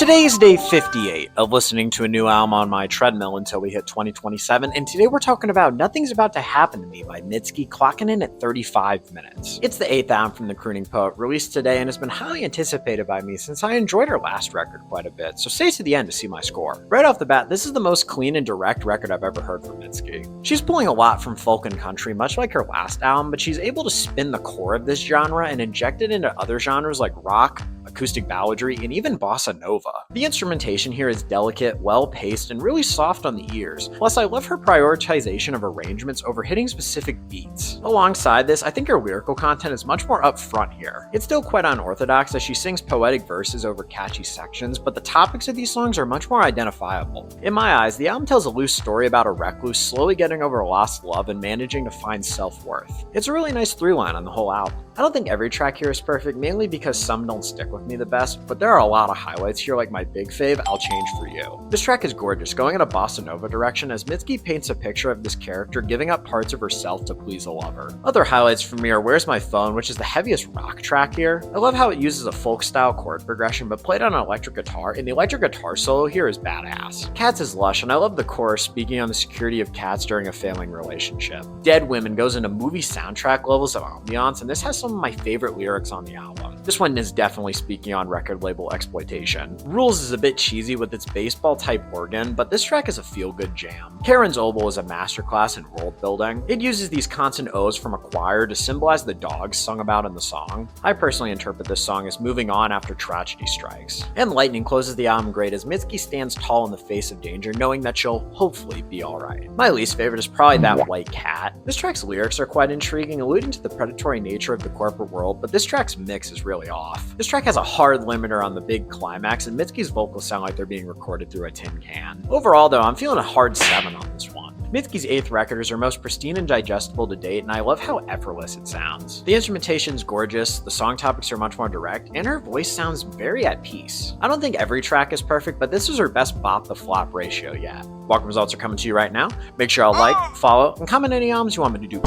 Today is day 58 of listening to a new album on my treadmill until we hit 2027, and today we're talking about Nothing's About to Happen to Me by Mitski, clocking in at 35 minutes. It's the 8th album from the crooning poet, released today, and has been highly anticipated by me since I enjoyed her last record quite a bit, so stay to the end to see my score. Right off the bat, this is the most clean and direct record I've ever heard from Mitski. She's pulling a lot from folk and country, much like her last album, but she's able to spin the core of this genre and inject it into other genres like rock, acoustic balladry, and even bossa nova. The instrumentation here is delicate, well-paced, and really soft on the ears. Plus, I love her prioritization of arrangements over hitting specific beats. Alongside this, I think her lyrical content is much more upfront here. It's still quite unorthodox as she sings poetic verses over catchy sections, but the topics of these songs are much more identifiable. In my eyes, the album tells a loose story about a recluse slowly getting over a lost love and managing to find self-worth. It's a really nice through line on the whole album. I don't think every track here is perfect, mainly because some don't stick with me the best, but there are a lot of highlights here, like my big fave, I'll Change For You. This track is gorgeous, going in a bossa nova direction as Mitski paints a picture of this character giving up parts of herself to please a lover. Other highlights for me are Where's My Phone, which is the heaviest rock track here. I love how it uses a folk-style chord progression, but played on an electric guitar, and the electric guitar solo here is badass. Cats is lush, and I love the chorus speaking on the security of cats during a failing relationship. Dead Women goes into movie soundtrack levels of ambiance, and this has some of my favorite lyrics on the album. This one is definitely speaking on record label exploitation. Rules is a bit cheesy with its baseball type organ, but this track is a feel-good jam. Charon's Obol is a masterclass in world building. It uses these constant O's from a choir to symbolize the dogs sung about in the song. I personally interpret this song as moving on after tragedy strikes. And Lightning closes the album great as Mitski stands tall in the face of danger, knowing that she'll hopefully be alright. My least favorite is probably That White Cat. This track's lyrics are quite intriguing, alluding to the predatory nature of the corporate world, but this track's mix is really off. This track has a hard limiter on the big climax, and Mitski's vocals sound like they're being recorded through a tin can. Overall though, I'm feeling a hard 7 on this one. Mitski's 8th record is her most pristine and digestible to date, and I love how effortless it sounds. The instrumentation's gorgeous, the song topics are much more direct, and her voice sounds very at peace. I don't think every track is perfect, but this is her best bop to flop ratio yet. Welcome results are coming to you right now. Make sure I'll like, follow, and comment any albums you want me to do.